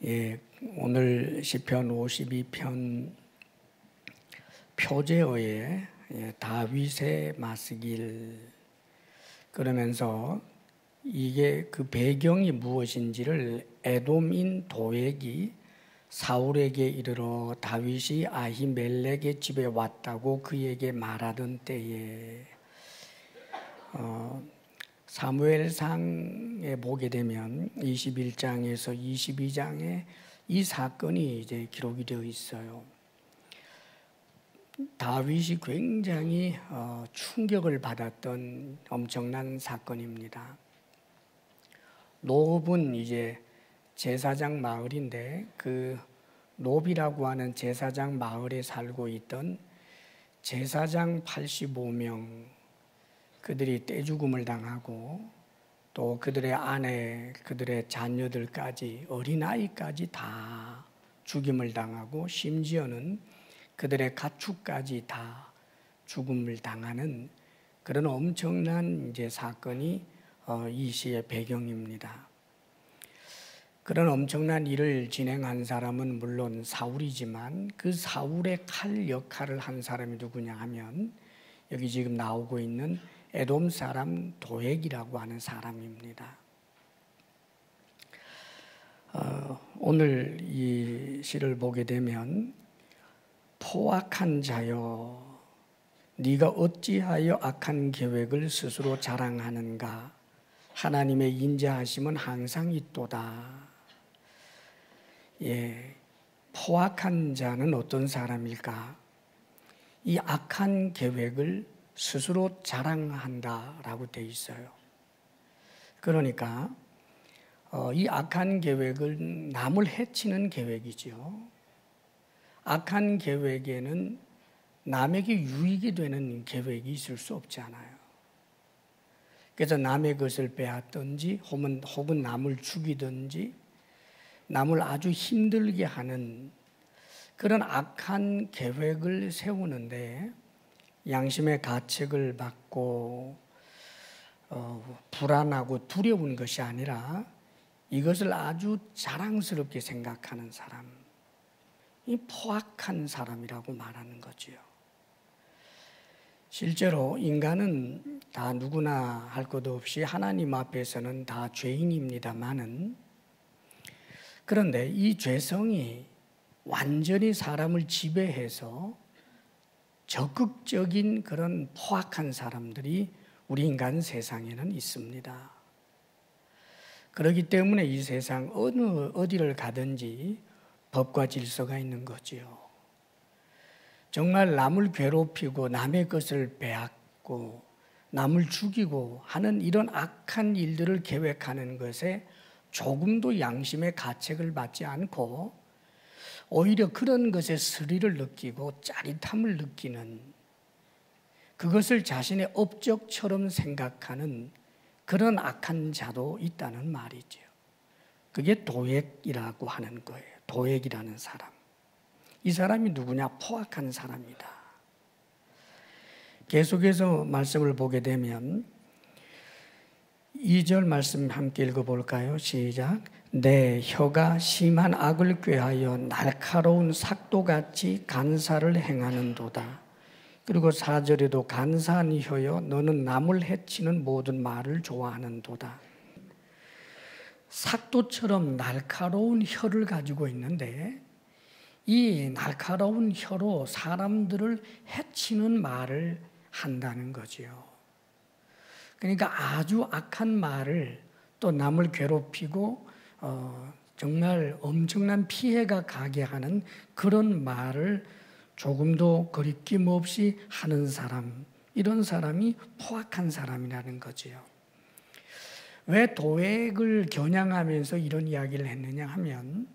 예, 오늘 시편 52편 표제어에 다윗의 마스길 그러면서 이게 그 배경이 무엇인지를 에돔인 도액이 사울에게 이르러 다윗이 아히멜렉의 집에 왔다고 그에게 말하던 때에 사무엘상에 보게 되면 21장에서 22장에 이 사건이 이제 기록이 되어 있어요. 다윗이 굉장히 충격을 받았던 엄청난 사건입니다. 노브는 이제 제사장 마을인데 그 노비라고 하는 제사장 마을에 살고 있던 제사장 85명 그들이 떼죽음을 당하고 또 그들의 아내, 그들의 자녀들까지 어린아이까지 다 죽임을 당하고 심지어는 그들의 가축까지 다 죽음을 당하는 그런 엄청난 이제 사건이 이 시의 배경입니다. 그런 엄청난 일을 진행한 사람은 물론 사울이지만 그 사울의 칼 역할을 한 사람이 누구냐 하면 여기 지금 나오고 있는 에돔 사람 도액이라고 하는 사람입니다. 오늘 이 시를 보게 되면 포악한 자여 네가 어찌하여 악한 계획을 스스로 자랑하는가 하나님의 인자하심은 항상 있도다. 예, 포악한 자는 어떤 사람일까? 이 악한 계획을 스스로 자랑한다라고 되어 있어요. 그러니까 이 악한 계획은 남을 해치는 계획이죠. 악한 계획에는 남에게 유익이 되는 계획이 있을 수 없잖아요. 그래서 남의 것을 빼앗든지 혹은 남을 죽이든지 남을 아주 힘들게 하는 그런 악한 계획을 세우는데 양심의 가책을 받고 불안하고 두려운 것이 아니라 이것을 아주 자랑스럽게 생각하는 사람, 이 포악한 사람이라고 말하는 거지요. 실제로 인간은 다 누구나 할 것 없이 하나님 앞에서는 다 죄인입니다마는 그런데 이 죄성이 완전히 사람을 지배해서 적극적인 그런 포악한 사람들이 우리 인간 세상에는 있습니다. 그렇기 때문에 이 세상 어디를 가든지 법과 질서가 있는 거지요. 정말 남을 괴롭히고 남의 것을 빼앗고 남을 죽이고 하는 이런 악한 일들을 계획하는 것에 조금도 양심의 가책을 받지 않고 오히려 그런 것에 스릴을 느끼고 짜릿함을 느끼는 그것을 자신의 업적처럼 생각하는 그런 악한 자도 있다는 말이죠. 그게 도액이라고 하는 거예요. 도액이라는 사람. 이 사람이 누구냐? 포악한 사람이다. 계속해서 말씀을 보게 되면 2절 말씀 함께 읽어볼까요? 시작. 내 혀가 심한 악을 꾀하여 날카로운 삭도같이 간사를 행하는도다. 그리고 4절에도 간사한 혀여 너는 남을 해치는 모든 말을 좋아하는도다. 삭도처럼 날카로운 혀를 가지고 있는데 이 날카로운 혀로 사람들을 해치는 말을 한다는 거지요. 그러니까 아주 악한 말을 또 남을 괴롭히고 정말 엄청난 피해가 가게 하는 그런 말을 조금도 거리낌 없이 하는 사람, 이런 사람이 포악한 사람이라는 거지요. 왜 도액을 겨냥하면서 이런 이야기를 했느냐 하면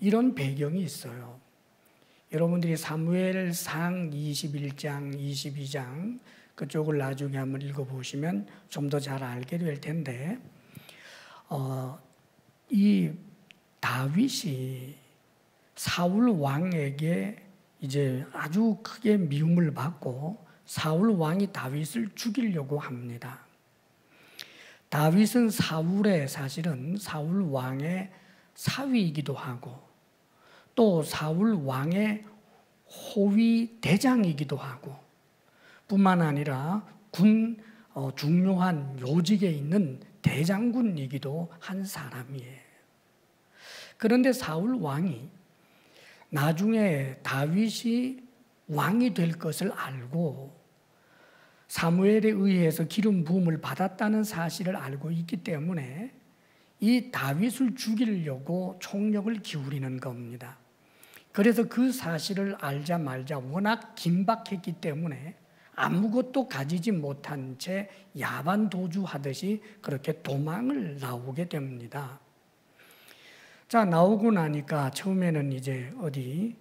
이런 배경이 있어요. 여러분들이 사무엘상 21장, 22장 그쪽을 나중에 한번 읽어보시면 좀 더 잘 알게 될 텐데 이 다윗이 사울 왕에게 이제 아주 크게 미움을 받고 사울 왕이 다윗을 죽이려고 합니다. 다윗은 사실은 사울 왕의 사위이기도 하고 또 사울 왕의 호위 대장이기도 하고 뿐만 아니라 군 중요한 요직에 있는 대장군이기도 한 사람이에요. 그런데 사울 왕이 나중에 다윗이 왕이 될 것을 알고 사무엘에 의해서 기름 부음을 받았다는 사실을 알고 있기 때문에 이 다윗을 죽이려고 총력을 기울이는 겁니다. 그래서 그 사실을 알자마자 워낙 긴박했기 때문에 아무것도 가지지 못한 채 야반 도주하듯이 그렇게 도망을 나오게 됩니다. 자, 나오고 나니까 처음에는 이제 어디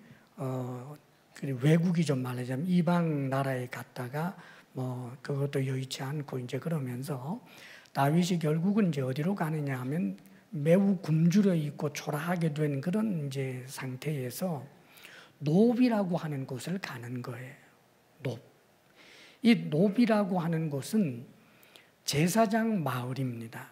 외국이 좀 말하자면 이방 나라에 갔다가 뭐 그것도 여의치 않고 이제 그러면서 다윗이 결국은 이제 어디로 가느냐 하면 매우 굶주려 있고 초라하게 된 그런 이제 상태에서 노비라고 하는 곳을 가는 거예요. 이 노비라고 하는 곳은 제사장 마을입니다.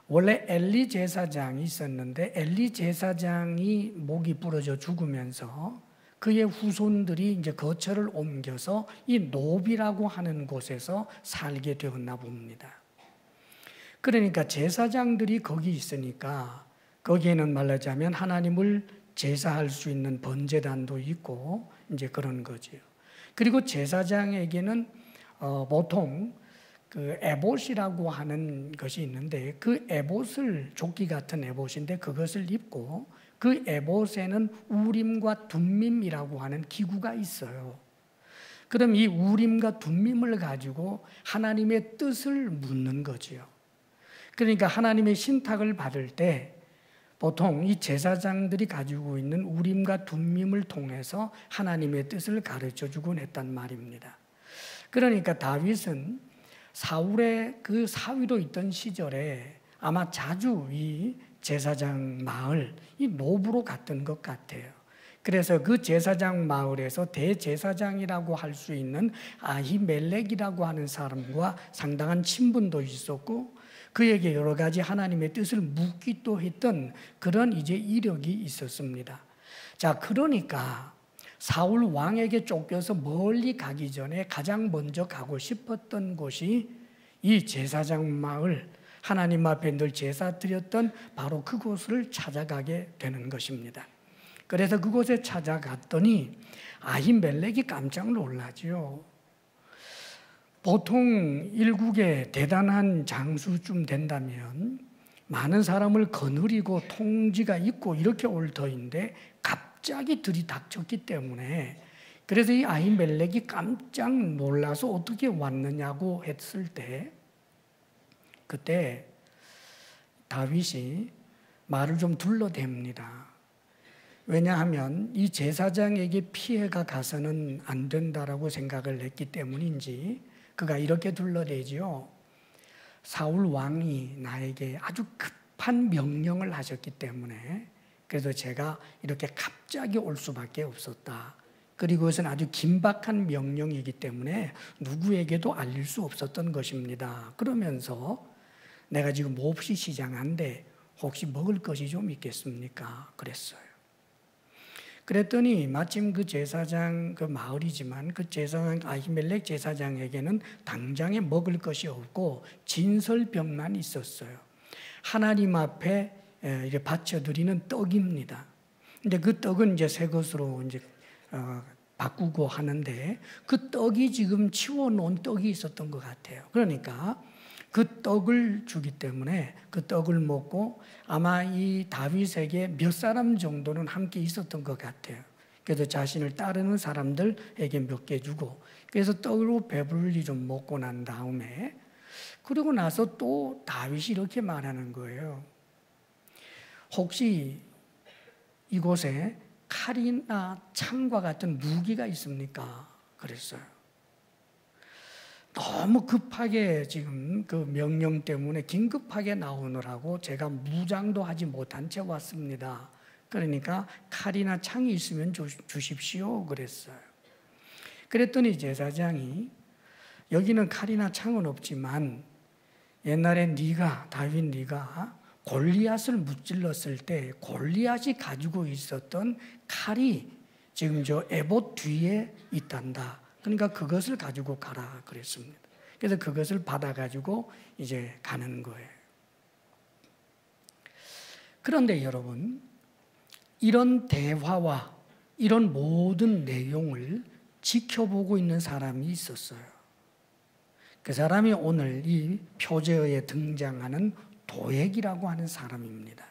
원래 엘리 제사장이 있었는데 엘리 제사장이 목이 부러져 죽으면서 그의 후손들이 이제 거처를 옮겨서 이 노비라고 하는 곳에서 살게 되었나 봅니다. 그러니까 제사장들이 거기 있으니까 거기에는 말하자면 하나님을 제사할 수 있는 번제단도 있고 이제 그런 거죠. 그리고 제사장에게는 보통 그 에봇이라고 하는 것이 있는데 그 에봇을 조끼 같은 에봇인데 그것을 입고 그 에봇에는 우림과 둠밈이라고 하는 기구가 있어요. 그럼 이 우림과 둠밈을 가지고 하나님의 뜻을 묻는 거지요. 그러니까 하나님의 신탁을 받을 때 보통 이 제사장들이 가지고 있는 우림과 둠밈을 통해서 하나님의 뜻을 가르쳐 주곤 했단 말입니다. 그러니까 다윗은 사울의 그 사위로 있던 시절에 아마 자주 이 제사장 마을, 이 노부로 갔던 것 같아요. 그래서 그 제사장 마을에서 대제사장이라고 할 수 있는 아히멜렉이라고 하는 사람과 상당한 친분도 있었고 그에게 여러 가지 하나님의 뜻을 묻기도 했던 그런 이제 이력이 있었습니다. 자, 그러니까 사울 왕에게 쫓겨서 멀리 가기 전에 가장 먼저 가고 싶었던 곳이 이 제사장 마을, 하나님 앞에 늘 제사 드렸던 바로 그곳을 찾아가게 되는 것입니다. 그래서 그곳에 찾아갔더니 아히멜렉이 깜짝 놀라죠. 보통 일국의 대단한 장수쯤 된다면 많은 사람을 거느리고 통지가 있고 이렇게 올 터인데 갑자기 들이닥쳤기 때문에 그래서 이 아히멜렉이 깜짝 놀라서 어떻게 왔느냐고 했을 때 그때 다윗이 말을 좀 둘러댑니다. 왜냐하면 이 제사장에게 피해가 가서는 안 된다라고 생각을 했기 때문인지 그가 이렇게 둘러대지요. 사울 왕이 나에게 아주 급한 명령을 하셨기 때문에 그래서 제가 이렇게 갑자기 올 수밖에 없었다. 그리고 그것은 아주 긴박한 명령이기 때문에 누구에게도 알릴 수 없었던 것입니다. 그러면서 내가 지금 몹시 시장한데 혹시 먹을 것이 좀 있겠습니까? 그랬어요. 그랬더니 마침 그 제사장 그 마을이지만 그 제사장 아히멜렉 제사장에게는 당장에 먹을 것이 없고 진설병만 있었어요. 하나님 앞에 이제 바쳐드리는 떡입니다. 근데 그 떡은 이제 새 것으로 이제 바꾸고 하는데 그 떡이 지금 치워놓은 떡이 있었던 것 같아요. 그러니까 그 떡을 주기 때문에 그 떡을 먹고 아마 이 다윗에게 몇 사람 정도는 함께 있었던 것 같아요. 그래서 자신을 따르는 사람들에게 몇 개 주고 그래서 떡으로 배불리 좀 먹고 난 다음에 그리고 나서 또 다윗이 이렇게 말하는 거예요. 혹시 이곳에 칼이나 창과 같은 무기가 있습니까? 그랬어요. 너무 급하게 지금 그 명령 때문에 긴급하게 나오느라고 제가 무장도 하지 못한 채 왔습니다. 그러니까 칼이나 창이 있으면 주십시오 그랬어요. 그랬더니 제사장이 여기는 칼이나 창은 없지만 옛날에 다윗 네가 골리앗을 무찔렀을 때 골리앗이 가지고 있었던 칼이 지금 저 에봇 뒤에 있단다. 그러니까 그것을 가지고 가라 그랬습니다. 그래서 그것을 받아가지고 이제 가는 거예요. 그런데 여러분, 이런 대화와 이런 모든 내용을 지켜보고 있는 사람이 있었어요. 그 사람이 오늘 이 표제어에 등장하는 도액이라고 하는 사람입니다.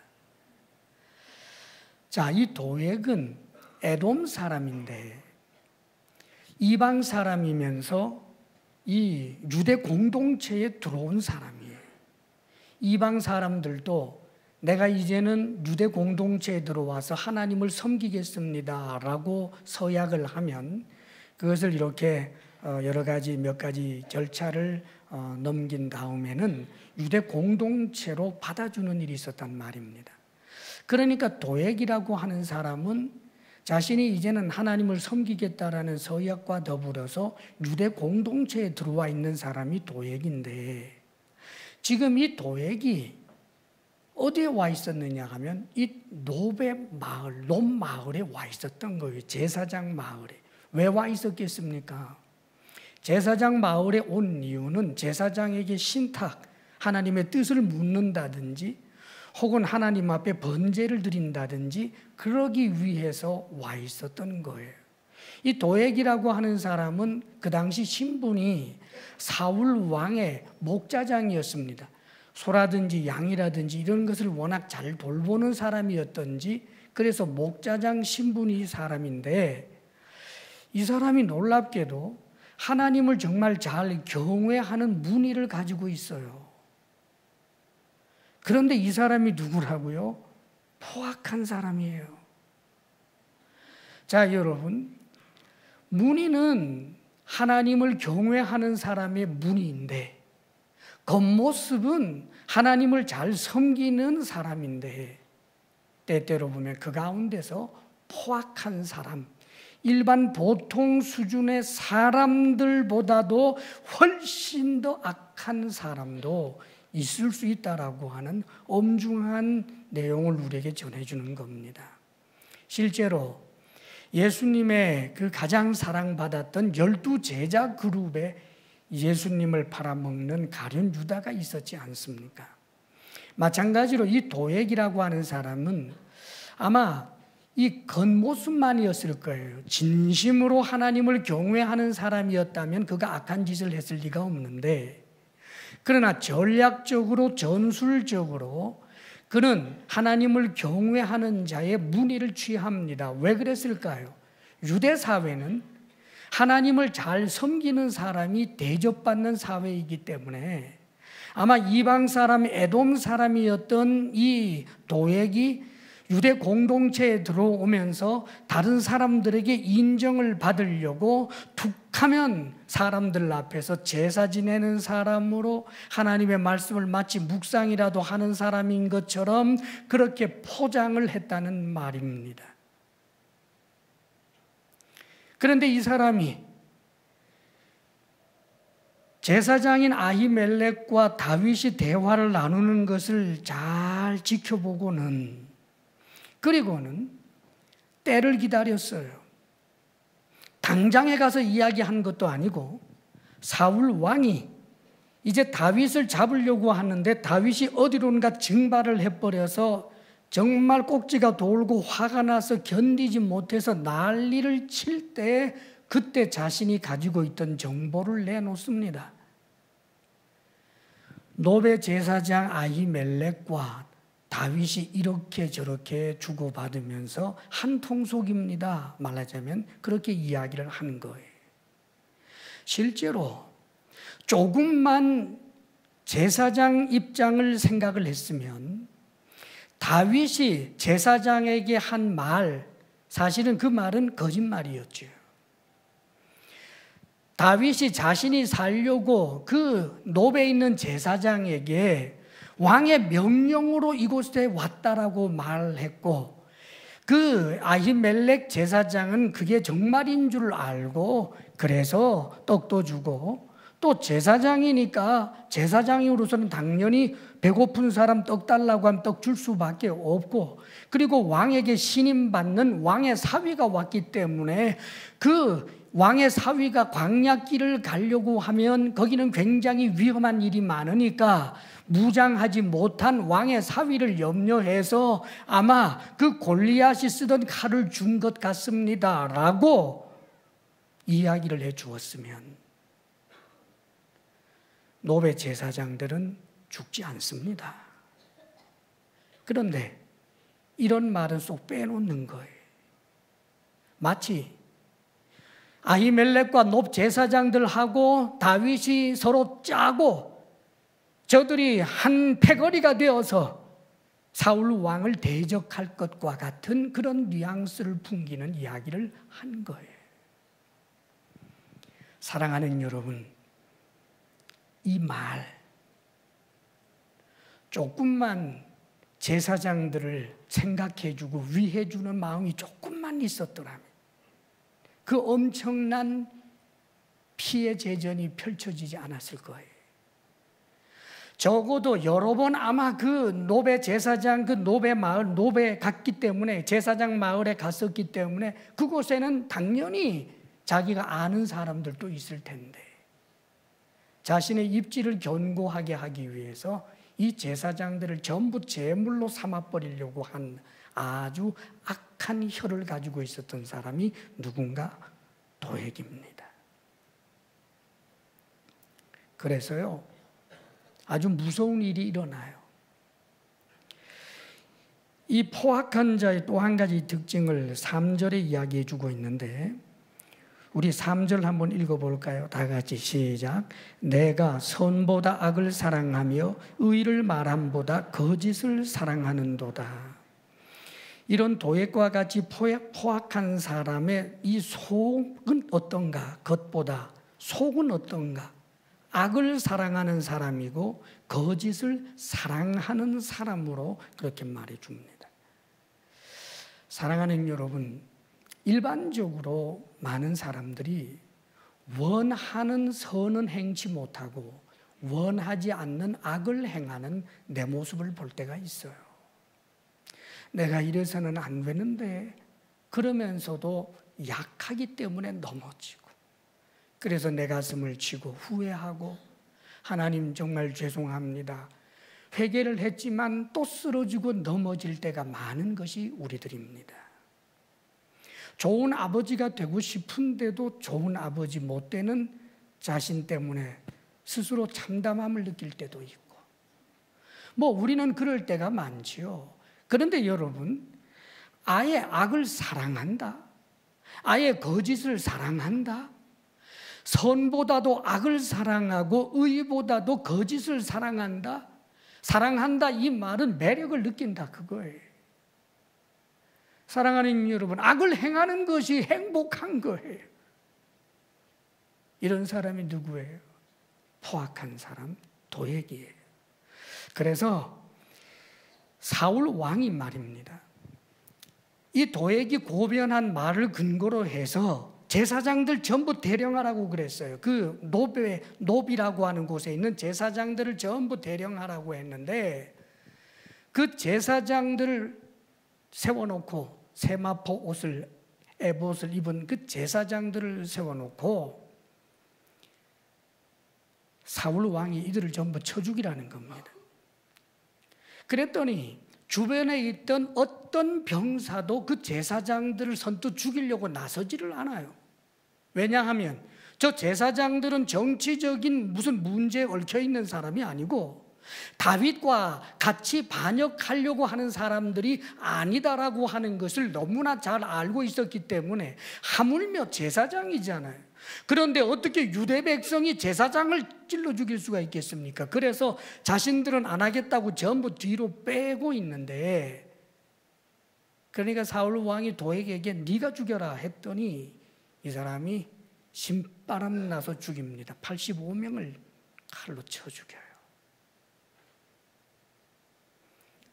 자, 이 도액은 에돔 사람인데 이방 사람이면서 이 유대 공동체에 들어온 사람이에요. 이방 사람들도 내가 이제는 유대 공동체에 들어와서 하나님을 섬기겠습니다 라고 서약을 하면 그것을 이렇게 여러 가지 몇 가지 절차를 넘긴 다음에는 유대 공동체로 받아주는 일이 있었단 말입니다. 그러니까 도액이라고 하는 사람은 자신이 이제는 하나님을 섬기겠다라는 서약과 더불어서 유대 공동체에 들어와 있는 사람이 도액인데 지금 이 도액이 어디에 와 있었느냐 하면 이 놉의 마을, 놉 마을에 와 있었던 거예요. 제사장 마을에. 왜 와 있었겠습니까? 제사장 마을에 온 이유는 제사장에게 신탁, 하나님의 뜻을 묻는다든지 혹은 하나님 앞에 번제를 드린다든지 그러기 위해서 와 있었던 거예요. 이 도액이라고 하는 사람은 그 당시 신분이 사울 왕의 목자장이었습니다. 소라든지 양이라든지 이런 것을 워낙 잘 돌보는 사람이었던지 그래서 목자장 신분이 사람인데 이 사람이 놀랍게도 하나님을 정말 잘 경외하는 문의를 가지고 있어요. 그런데 이 사람이 누구라고요? 포악한 사람이에요. 자, 여러분, 문의는 하나님을 경외하는 사람의 문의인데 겉모습은 하나님을 잘 섬기는 사람인데 때때로 보면 그 가운데서 포악한 사람, 일반 보통 수준의 사람들보다도 훨씬 더 악한 사람도 있을 수 있다라고 하는 엄중한 내용을 우리에게 전해주는 겁니다. 실제로 예수님의 그 가장 사랑받았던 12제자 그룹에 예수님을 팔아먹는 가룟 유다가 있었지 않습니까? 마찬가지로 이 도액이라고 하는 사람은 아마 이 겉모습만이었을 거예요. 진심으로 하나님을 경외하는 사람이었다면 그가 악한 짓을 했을 리가 없는데 그러나 전략적으로 전술적으로 그는 하나님을 경외하는 자의 문의를 취합니다. 왜 그랬을까요? 유대 사회는 하나님을 잘 섬기는 사람이 대접받는 사회이기 때문에 아마 이방 사람, 에돔 사람이었던 이 도액이 유대 공동체에 들어오면서 다른 사람들에게 인정을 받으려고 툭하면 사람들 앞에서 제사 지내는 사람으로 하나님의 말씀을 마치 묵상이라도 하는 사람인 것처럼 그렇게 포장을 했다는 말입니다. 그런데 이 사람이 제사장인 아히멜렉과 다윗이 대화를 나누는 것을 잘 지켜보고는 그리고는 때를 기다렸어요. 당장에 가서 이야기한 것도 아니고 사울 왕이 이제 다윗을 잡으려고 하는데 다윗이 어디론가 증발을 해버려서 정말 꼭지가 돌고 화가 나서 견디지 못해서 난리를 칠 때 그때 자신이 가지고 있던 정보를 내놓습니다. 노베 제사장 아히멜렉과 다윗이 이렇게 저렇게 주고받으면서 한 통속입니다. 말하자면 그렇게 이야기를 하는 거예요. 실제로 조금만 제사장 입장을 생각을 했으면 다윗이 제사장에게 한 말, 사실은 그 말은 거짓말이었죠. 다윗이 자신이 살려고 그 노베에 있는 제사장에게 왕의 명령으로 이곳에 왔다라고 말했고 그 아히멜렉 제사장은 그게 정말인 줄 알고 그래서 떡도 주고 또 제사장이니까 제사장으로서는 당연히 배고픈 사람 떡 달라고 하면 떡 줄 수밖에 없고, 그리고 왕에게 신임받는 왕의 사위가 왔기 때문에 그 왕의 사위가 광야길을 가려고 하면 거기는 굉장히 위험한 일이 많으니까 무장하지 못한 왕의 사위를 염려해서 아마 그 골리앗이 쓰던 칼을 준 것 같습니다 라고 이야기를 해 주었으면 노베 제사장들은 죽지 않습니다. 그런데 이런 말은 쏙 빼놓는 거예요. 마치 아히멜렉과 높 제사장들하고 다윗이 서로 짜고 저들이 한 패거리가 되어서 사울 왕을 대적할 것과 같은 그런 뉘앙스를 풍기는 이야기를 한 거예요. 사랑하는 여러분, 이 말, 조금만 제사장들을 생각해주고 위해주는 마음이 조금만 있었더라면 그 엄청난 피해 재전이 펼쳐지지 않았을 거예요. 적어도 여러 번 아마 그 노베 제사장, 그 노베 마을, 노베 갔기 때문에, 제사장 마을에 갔었기 때문에 그곳에는 당연히 자기가 아는 사람들도 있을 텐데 자신의 입지를 견고하게 하기 위해서 이 제사장들을 전부 제물로 삼아버리려고 한 아주 악한 혀를 가지고 있었던 사람이 누군가? 도액입니다. 그래서요, 아주 무서운 일이 일어나요. 이 포악한 자의 또 한 가지 특징을 3절에 이야기해 주고 있는데, 우리 3절 한번 읽어볼까요? 다 같이 시작. 내가 선보다 악을 사랑하며 의를 말함보다 거짓을 사랑하는도다. 이런 도액과 같이 포악한 사람의 이 속은 어떤가? 겉보다 속은 어떤가? 악을 사랑하는 사람이고 거짓을 사랑하는 사람으로 그렇게 말해줍니다. 사랑하는 여러분, 일반적으로 많은 사람들이 원하는 선은 행치 못하고 원하지 않는 악을 행하는 내 모습을 볼 때가 있어요. 내가 이래서는 안 되는데 그러면서도 약하기 때문에 넘어지고, 그래서 내 가슴을 치고 후회하고 하나님 정말 죄송합니다. 회개를 했지만 또 쓰러지고 넘어질 때가 많은 것이 우리들입니다. 좋은 아버지가 되고 싶은데도 좋은 아버지 못 되는 자신 때문에 스스로 참담함을 느낄 때도 있고, 우리는 그럴 때가 많지요. 그런데 여러분, 아예 악을 사랑한다, 아예 거짓을 사랑한다, 선보다도 악을 사랑하고 의보다도 거짓을 사랑한다, 이 말은 매력을 느낀다 그거예요. 사랑하는 여러분, 악을 행하는 것이 행복한 거예요. 이런 사람이 누구예요? 포악한 사람, 도액이에요. 그래서 사울 왕이 말입니다. 이 도액이 고변한 말을 근거로 해서 제사장들 전부 대령하라고 그랬어요. 그 노비라고 하는 곳에 있는 제사장들을 전부 대령하라고 했는데, 그 제사장들을 세워놓고 세마포 옷을, 에봇을 입은 그 제사장들을 세워놓고 사울 왕이 이들을 전부 쳐 죽이라는 겁니다. 그랬더니 주변에 있던 어떤 병사도 그 제사장들을 선뜻 죽이려고 나서지를 않아요. 왜냐하면 저 제사장들은 정치적인 무슨 문제에 얽혀 있는 사람이 아니고 다윗과 같이 반역하려고 하는 사람들이 아니다라고 하는 것을 너무나 잘 알고 있었기 때문에, 하물며 제사장이잖아요. 그런데 어떻게 유대 백성이 제사장을 찔러 죽일 수가 있겠습니까? 그래서 자신들은 안 하겠다고 전부 뒤로 빼고 있는데, 그러니까 사울 왕이 도액에게 네가 죽여라 했더니 이 사람이 신바람 나서 죽입니다. 85명을 칼로 쳐 죽여요.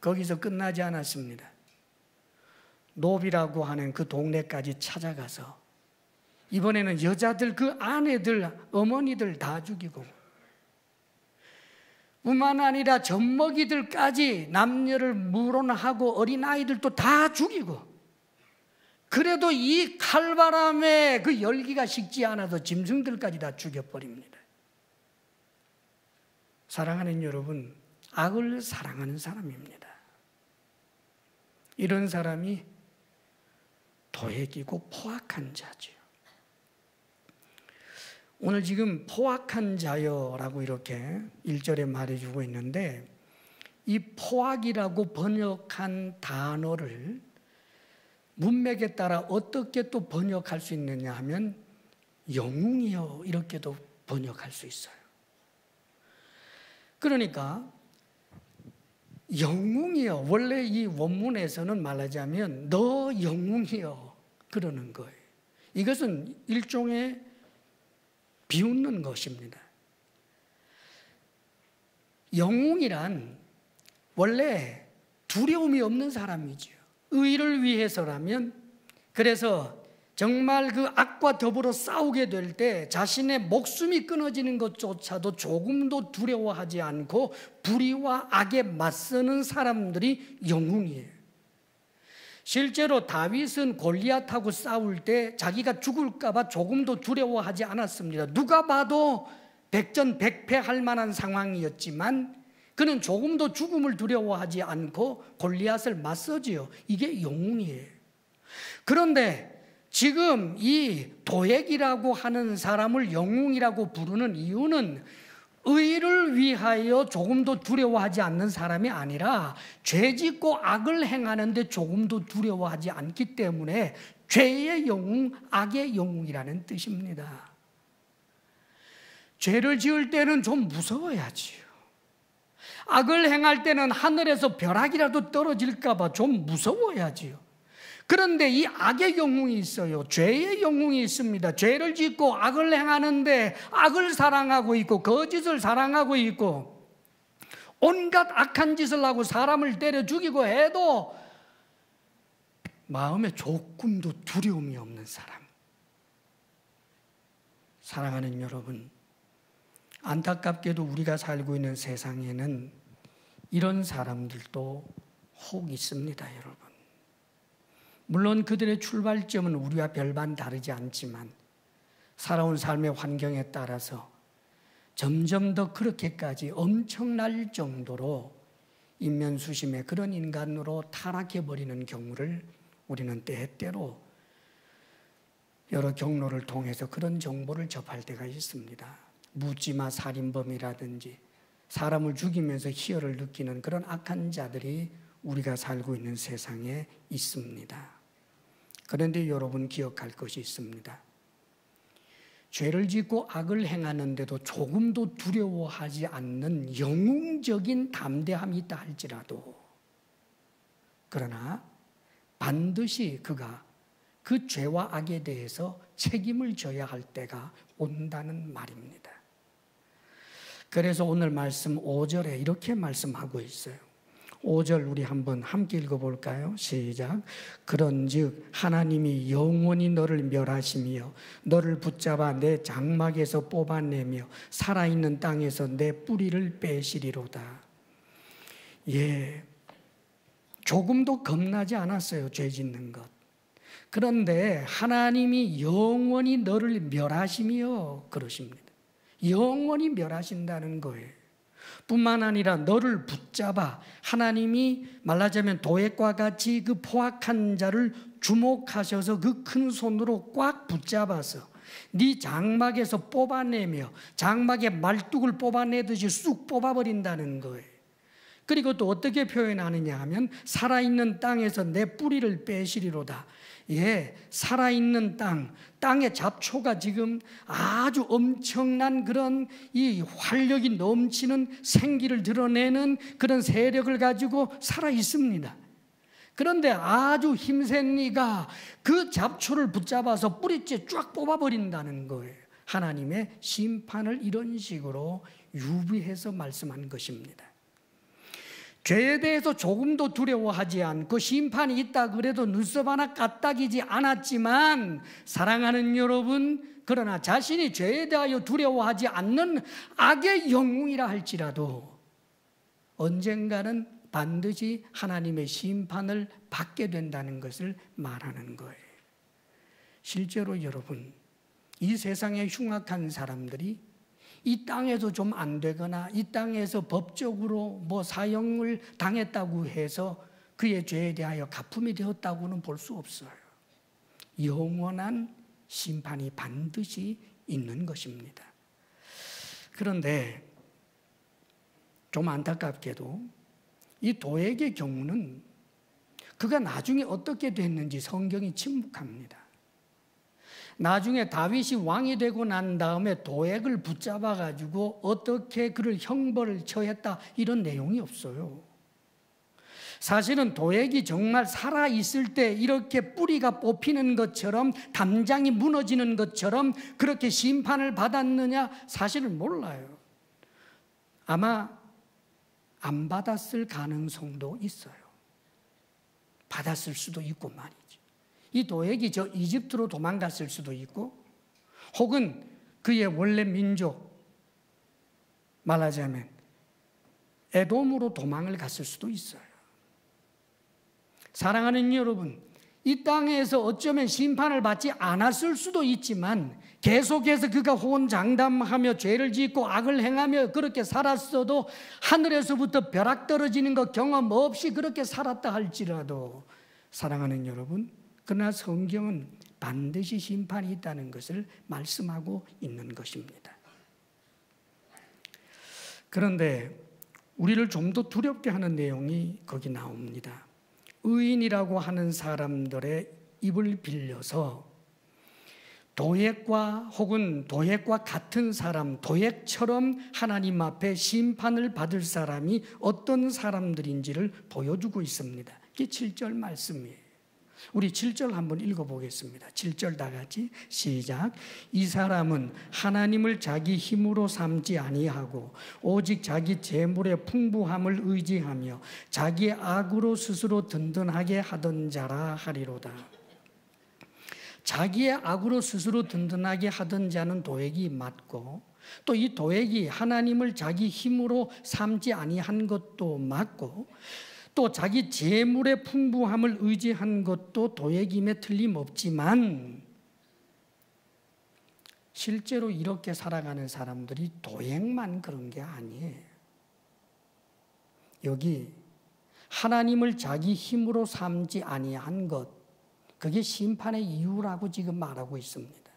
거기서 끝나지 않았습니다. 노비라고 하는 그 동네까지 찾아가서 이번에는 여자들, 그 아내들, 어머니들 다 죽이고, 뿐만 아니라 젖먹이들까지 남녀를 물어나하고 어린아이들도 다 죽이고, 그래도 이 칼바람에 그 열기가 식지 않아서 짐승들까지 다 죽여버립니다. 사랑하는 여러분, 악을 사랑하는 사람입니다. 이런 사람이 도액이고 포악한 자죠. 오늘 지금 포악한 자여라고 이렇게 1절에 말해주고 있는데, 이 포악이라고 번역한 단어를 문맥에 따라 어떻게 또 번역할 수 있느냐 하면 영웅이여 이렇게도 번역할 수 있어요. 그러니까 영웅이여, 원래 이 원문에서는 말하자면 너 영웅이여 그러는 거예요. 이것은 일종의 비웃는 것입니다. 영웅이란 원래 두려움이 없는 사람이죠. 의를 위해서라면, 그래서 정말 그 악과 더불어 싸우게 될 때 자신의 목숨이 끊어지는 것조차도 조금도 두려워하지 않고 불의와 악에 맞서는 사람들이 영웅이에요. 실제로 다윗은 골리앗하고 싸울 때 자기가 죽을까 봐 조금도 두려워하지 않았습니다. 누가 봐도 백전백패할 만한 상황이었지만 그는 조금도 죽음을 두려워하지 않고 골리앗을 맞서지요. 이게 영웅이에요. 그런데 지금 이 도액이라고 하는 사람을 영웅이라고 부르는 이유는 의를 위하여 조금도 두려워하지 않는 사람이 아니라 죄짓고 악을 행하는데 조금도 두려워하지 않기 때문에 죄의 영웅, 악의 영웅이라는 뜻입니다. 죄를 지을 때는 좀 무서워야지요. 악을 행할 때는 하늘에서 벼락이라도 떨어질까 봐 좀 무서워야지요. 그런데 이 악의 영웅이 있어요. 죄의 영웅이 있습니다. 죄를 짓고 악을 행하는데 악을 사랑하고 있고 거짓을 사랑하고 있고 온갖 악한 짓을 하고 사람을 때려 죽이고 해도 마음에 조금도 두려움이 없는 사람. 사랑하는 여러분, 안타깝게도 우리가 살고 있는 세상에는 이런 사람들도 혹 있습니다, 여러분. 물론 그들의 출발점은 우리와 별반 다르지 않지만 살아온 삶의 환경에 따라서 점점 더 그렇게까지 엄청날 정도로 인면수심의 그런 인간으로 타락해버리는 경우를 우리는 때때로 여러 경로를 통해서 그런 정보를 접할 때가 있습니다. 묻지마 살인범이라든지 사람을 죽이면서 희열을 느끼는 그런 악한 자들이 우리가 살고 있는 세상에 있습니다. 그런데 여러분 기억할 것이 있습니다. 죄를 짓고 악을 행하는데도 조금도 두려워하지 않는 영웅적인 담대함이 있다 할지라도, 그러나 반드시 그가 그 죄와 악에 대해서 책임을 져야 할 때가 온다는 말입니다. 그래서 오늘 말씀 5절에 이렇게 말씀하고 있어요. 5절 우리 한번 함께 읽어볼까요? 시작. 그런즉 하나님이 영원히 너를 멸하시며 너를 붙잡아 내 장막에서 뽑아내며 살아있는 땅에서 내 뿌리를 빼시리로다. 예, 조금도 겁나지 않았어요, 죄 짓는 것. 그런데 하나님이 영원히 너를 멸하시며 그러십니다. 영원히 멸하신다는 거예요. 뿐만 아니라 너를 붙잡아, 하나님이 말하자면 도액과 같이 그 포악한 자를 주목하셔서 그 큰 손으로 꽉 붙잡아서 네 장막에서 뽑아내며 장막의 말뚝을 뽑아내듯이 쑥 뽑아버린다는 거예요. 그리고 또 어떻게 표현하느냐 하면 살아있는 땅에서 내 뿌리를 빼시리로다. 예, 살아있는 땅의 잡초가 지금 아주 엄청난 그런 이 활력이 넘치는 생기를 드러내는 그런 세력을 가지고 살아 있습니다. 그런데 아주 힘센 이가 그 잡초를 붙잡아서 뿌리째 쫙 뽑아버린다는 거예요. 하나님의 심판을 이런 식으로 유비해서 말씀한 것입니다. 죄에 대해서 조금도 두려워하지 않고 심판이 있다 그래도 눈썹 하나 까딱이지 않았지만 사랑하는 여러분, 그러나 자신이 죄에 대하여 두려워하지 않는 악의 영웅이라 할지라도 언젠가는 반드시 하나님의 심판을 받게 된다는 것을 말하는 거예요. 실제로 여러분, 이 세상에 흉악한 사람들이 이 땅에서 좀 안 되거나 이 땅에서 법적으로 사형을 당했다고 해서 그의 죄에 대하여 가품이 되었다고는 볼 수 없어요. 영원한 심판이 반드시 있는 것입니다. 그런데 좀 안타깝게도 이 도액의 경우는 그가 나중에 어떻게 됐는지 성경이 침묵합니다. 나중에 다윗이 왕이 되고 난 다음에 도액을 붙잡아 가지고 어떻게 그를 형벌을 처했다 이런 내용이 없어요. 사실은 도액이 정말 살아있을 때 이렇게 뿌리가 뽑히는 것처럼 담장이 무너지는 것처럼 그렇게 심판을 받았느냐 사실은 몰라요. 아마 안 받았을 가능성도 있어요. 받았을 수도 있고 말이죠. 이 도액이 저 이집트로 도망갔을 수도 있고 혹은 그의 원래 민족 말하자면 에돔으로 도망을 갔을 수도 있어요. 사랑하는 여러분, 이 땅에서 어쩌면 심판을 받지 않았을 수도 있지만 계속해서 그가 호언장담하며 죄를 짓고 악을 행하며 그렇게 살았어도 하늘에서부터 벼락 떨어지는 것 경험 없이 그렇게 살았다 할지라도 사랑하는 여러분, 그러나 성경은 반드시 심판이 있다는 것을 말씀하고 있는 것입니다. 그런데 우리를 좀 더 두렵게 하는 내용이 거기 나옵니다. 의인이라고 하는 사람들의 입을 빌려서 도액과 혹은 도액과 같은 사람, 도액처럼 하나님 앞에 심판을 받을 사람이 어떤 사람들인지를 보여주고 있습니다. 이게 7절 말씀이에요. 우리 7절 한번 읽어보겠습니다. 7절 다 같이 시작. 이 사람은 하나님을 자기 힘으로 삼지 아니하고 오직 자기 재물의 풍부함을 의지하며 자기의 악으로 스스로 든든하게 하던 자라 하리로다. 자기의 악으로 스스로 든든하게 하던 자는 도액이 맞고 또 이 도액이 하나님을 자기 힘으로 삼지 아니한 것도 맞고 또 자기 재물의 풍부함을 의지한 것도 도액임에 틀림없지만 실제로 이렇게 살아가는 사람들이 도액만 그런 게 아니에요. 여기 하나님을 자기 힘으로 삼지 아니한 것, 그게 심판의 이유라고 지금 말하고 있습니다.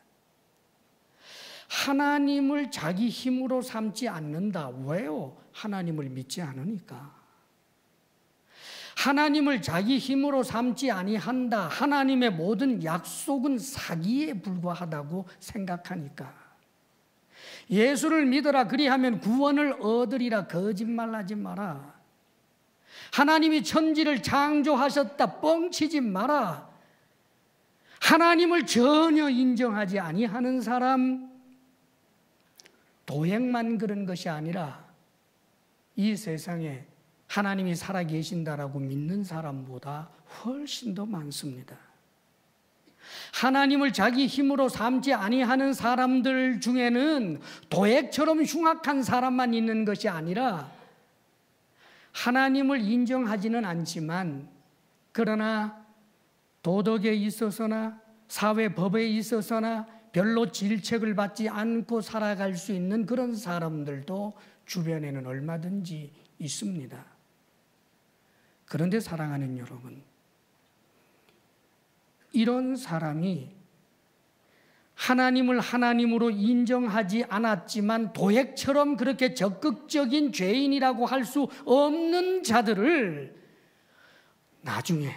하나님을 자기 힘으로 삼지 않는다. 왜요? 하나님을 믿지 않으니까. 하나님을 자기 힘으로 삼지 아니한다. 하나님의 모든 약속은 사기에 불과하다고 생각하니까. 예수를 믿어라 그리하면 구원을 얻으리라. 거짓말하지 마라. 하나님이 천지를 창조하셨다. 뻥치지 마라. 하나님을 전혀 인정하지 아니하는 사람, 도액만 그런 것이 아니라 이 세상에 하나님이 살아계신다라고 믿는 사람보다 훨씬 더 많습니다. 하나님을 자기 힘으로 삼지 아니하는 사람들 중에는 도액처럼 흉악한 사람만 있는 것이 아니라 하나님을 인정하지는 않지만 그러나 도덕에 있어서나 사회법에 있어서나 별로 질책을 받지 않고 살아갈 수 있는 그런 사람들도 주변에는 얼마든지 있습니다. 그런데 사랑하는 여러분, 이런 사람이 하나님을 하나님으로 인정하지 않았지만 도액처럼 그렇게 적극적인 죄인이라고 할 수 없는 자들을 나중에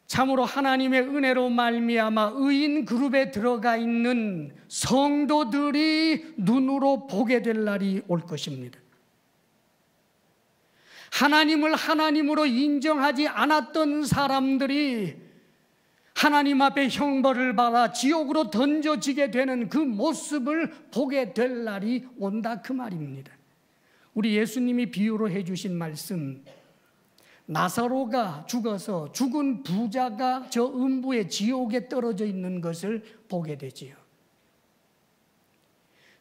참으로 하나님의 은혜로 말미암아 의인 그룹에 들어가 있는 성도들이 눈으로 보게 될 날이 올 것입니다. 하나님을 하나님으로 인정하지 않았던 사람들이 하나님 앞에 형벌을 받아 지옥으로 던져지게 되는 그 모습을 보게 될 날이 온다 그 말입니다. 우리 예수님이 비유로 해주신 말씀, 나사로가 죽어서 죽은 부자가 저 음부의 지옥에 떨어져 있는 것을 보게 되지요.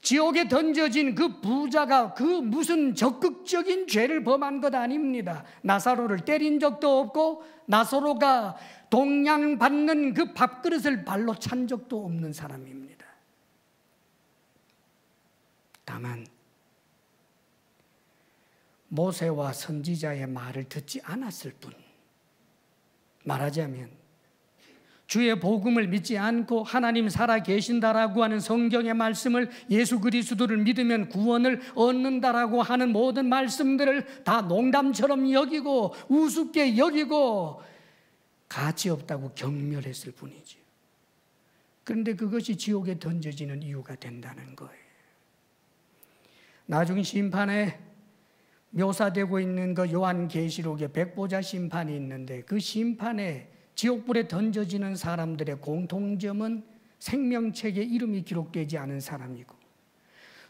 지옥에 던져진 그 부자가 그 무슨 적극적인 죄를 범한 것 아닙니다. 나사로를 때린 적도 없고 나사로가 동양받는 그 밥그릇을 발로 찬 적도 없는 사람입니다. 다만 모세와 선지자의 말을 듣지 않았을 뿐, 말하자면 주의 복음을 믿지 않고 하나님 살아 계신다라고 하는 성경의 말씀을, 예수 그리스도를 믿으면 구원을 얻는다라고 하는 모든 말씀들을 다 농담처럼 여기고 우습게 여기고 가치 없다고 경멸했을 뿐이죠. 그런데 그것이 지옥에 던져지는 이유가 된다는 거예요. 나중 심판에 묘사되고 있는 그 요한계시록에 백보자 심판이 있는데, 그 심판에 지옥불에 던져지는 사람들의 공통점은 생명책에 이름이 기록되지 않은 사람이고,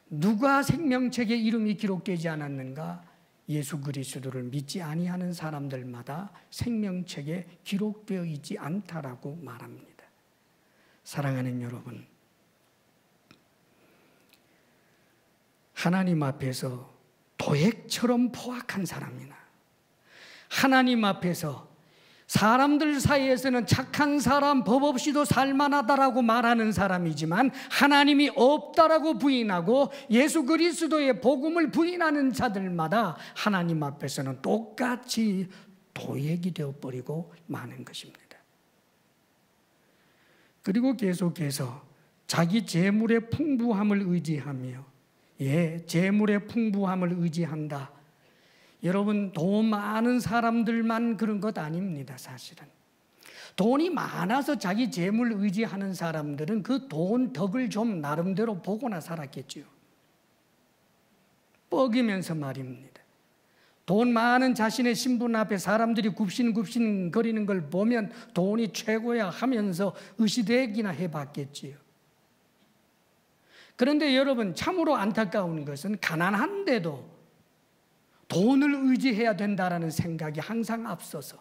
누가 생명책에 이름이 기록되지 않았는가? 예수 그리스도를 믿지 아니하는 사람들마다 생명책에 기록되어 있지 않다라고 말합니다. 사랑하는 여러분, 하나님 앞에서 도액처럼 포악한 사람이나 하나님 앞에서 사람들 사이에서는 착한 사람, 법 없이도 살만하다라고 말하는 사람이지만 하나님이 없다라고 부인하고 예수 그리스도의 복음을 부인하는 자들마다 하나님 앞에서는 똑같이 도액이 되어버리고 마는 것입니다. 그리고 계속해서 자기 재물의 풍부함을 의지하며, 재물의 풍부함을 의지한다. 여러분, 돈 많은 사람들만 그런 것 아닙니다. 사실은 돈이 많아서 자기 재물 의지하는 사람들은 그 돈 덕을 좀 나름대로 보거나 살았겠죠. 뻐기면서 말입니다. 돈 많은 자신의 신분 앞에 사람들이 굽신굽신 거리는 걸 보면 돈이 최고야 하면서 의시대기나 해봤겠지요. 그런데 여러분, 참으로 안타까운 것은 가난한데도 돈을 의지해야 된다라는 생각이 항상 앞서서,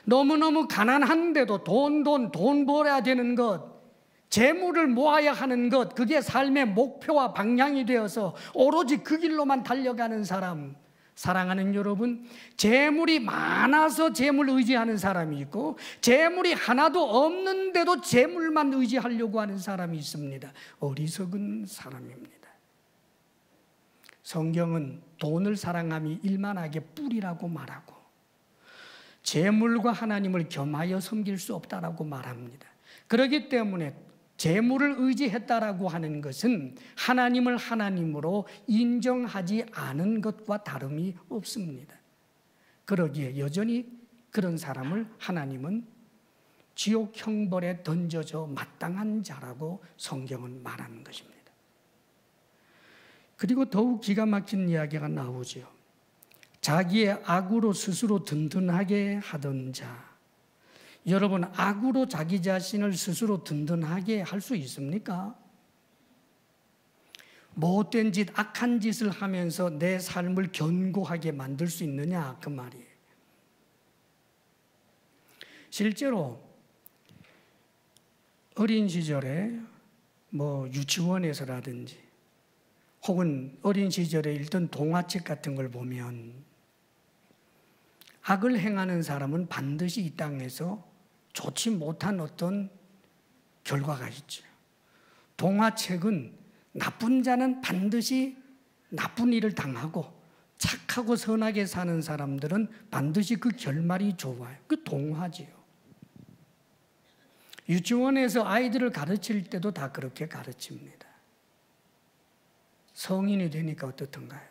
너무너무 가난한데도 돈 벌어야 되는 것, 재물을 모아야 하는 것, 그게 삶의 목표와 방향이 되어서 오로지 그 길로만 달려가는 사람, 사랑하는 여러분, 재물이 많아서 재물 의지하는 사람이 있고 재물이 하나도 없는데도 재물만 의지하려고 하는 사람이 있습니다. 어리석은 사람입니다. 성경은 돈을 사랑함이 일만하게 뿔이라고 말하고 재물과 하나님을 겸하여 섬길 수 없다라고 말합니다. 그렇기 때문에 재물을 의지했다라고 하는 것은 하나님을 하나님으로 인정하지 않은 것과 다름이 없습니다. 그러기에 여전히 그런 사람을 하나님은 지옥 형벌에 던져져 마땅한 자라고 성경은 말하는 것입니다. 그리고 더욱 기가 막힌 이야기가 나오죠. 자기의 악으로 스스로 든든하게 하던 자. 여러분, 악으로 자기 자신을 스스로 든든하게 할 수 있습니까? 못된 짓, 악한 짓을 하면서 내 삶을 견고하게 만들 수 있느냐, 그 말이에요. 실제로 어린 시절에 유치원에서라든지 혹은 어린 시절에 읽던 동화책 같은 걸 보면 악을 행하는 사람은 반드시 이 땅에서 좋지 못한 어떤 결과가 있죠. 동화책은 나쁜 자는 반드시 나쁜 일을 당하고 착하고 선하게 사는 사람들은 반드시 그 결말이 좋아요. 그 동화지요. 유치원에서 아이들을 가르칠 때도 다 그렇게 가르칩니다. 성인이 되니까 어떻던가요?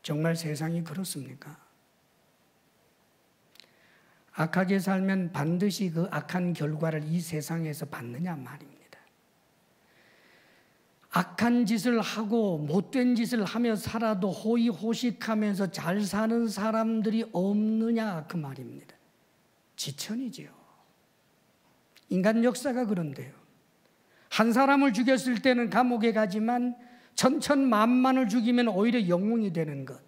정말 세상이 그렇습니까? 악하게 살면 반드시 그 악한 결과를 이 세상에서 받느냐 말입니다. 악한 짓을 하고 못된 짓을 하며 살아도 호의호식하면서 잘 사는 사람들이 없느냐 그 말입니다. 지천이지요. 인간 역사가 그런데요. 한 사람을 죽였을 때는 감옥에 가지만 천천만만을 죽이면 오히려 영웅이 되는 것.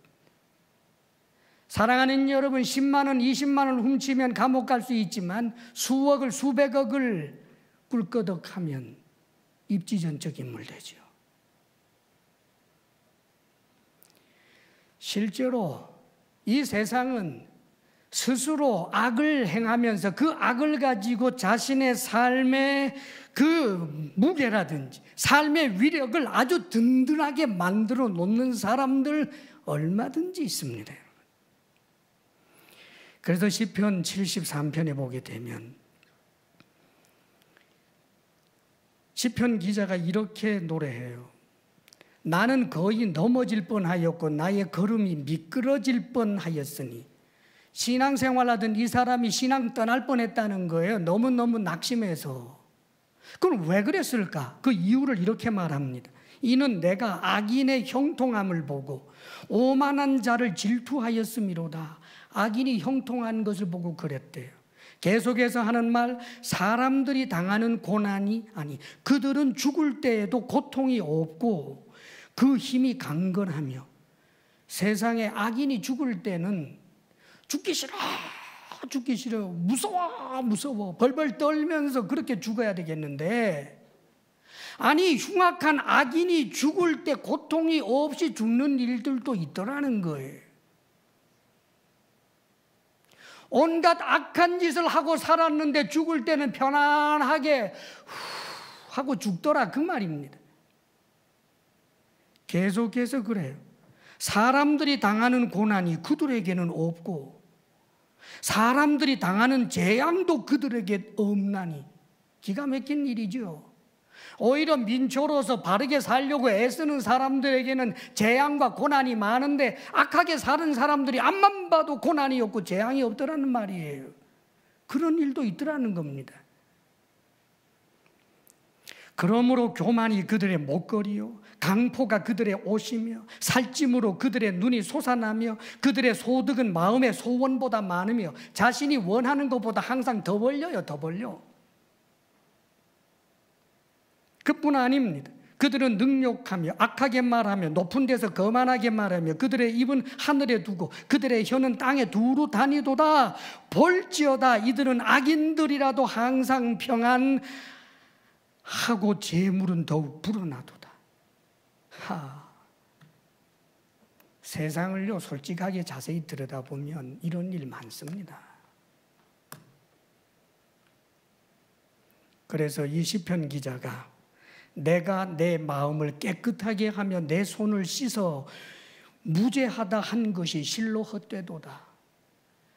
사랑하는 여러분, 10만 원, 20만 원을 훔치면 감옥 갈 수 있지만 수억을, 수백억을 꿀거덕하면 입지전적 인물 되죠. 실제로 이 세상은 스스로 악을 행하면서 그 악을 가지고 자신의 삶의 그 무게라든지 삶의 위력을 아주 든든하게 만들어 놓는 사람들 얼마든지 있습니다. 그래서 시편 73편에 보게 되면 시편 기자가 이렇게 노래해요. 나는 거의 넘어질 뻔하였고 나의 걸음이 미끄러질 뻔하였으니. 신앙생활하던 이 사람이 신앙 떠날 뻔했다는 거예요. 너무너무 낙심해서. 그럼 왜 그랬을까? 그 이유를 이렇게 말합니다. 이는 내가 악인의 형통함을 보고 오만한 자를 질투하였음이로다. 악인이 형통한 것을 보고 그랬대요. 계속해서 하는 말, 사람들이 당하는 고난이 아니 그들은 죽을 때에도 고통이 없고 그 힘이 강건하며. 세상에 악인이 죽을 때는 죽기 싫어, 무서워 벌벌 떨면서 그렇게 죽어야 되겠는데, 아니 흉악한 악인이 죽을 때 고통이 없이 죽는 일들도 있더라는 거예요. 온갖 악한 짓을 하고 살았는데 죽을 때는 편안하게 하고 죽더라, 그 말입니다. 계속해서 그래요. 사람들이 당하는 고난이 그들에게는 없고 사람들이 당하는 재앙도 그들에게 없나니. 기가 막힌 일이죠. 오히려 민초로서 바르게 살려고 애쓰는 사람들에게는 재앙과 고난이 많은데 악하게 사는 사람들이 앞만 봐도 고난이 없고 재앙이 없더라는 말이에요. 그런 일도 있더라는 겁니다. 그러므로 교만이 그들의 목걸이요 강포가 그들의 옷이며 살찜으로 그들의 눈이 솟아나며 그들의 소득은 마음의 소원보다 많으며 자신이 원하는 것보다 항상 더 벌려요, 더 벌려. 그뿐 아닙니다. 그들은 능욕하며 악하게 말하며 높은 데서 거만하게 말하며 그들의 입은 하늘에 두고 그들의 혀는 땅에 두루 다니도다. 볼지어다 이들은 악인들이라도 항상 평안하고 재물은 더욱 불어나도다. 세상을요 솔직하게 자세히 들여다보면 이런 일 많습니다. 그래서 이 시편 기자가 내가 내 마음을 깨끗하게 하며 내 손을 씻어 무죄하다 한 것이 실로 헛되도다.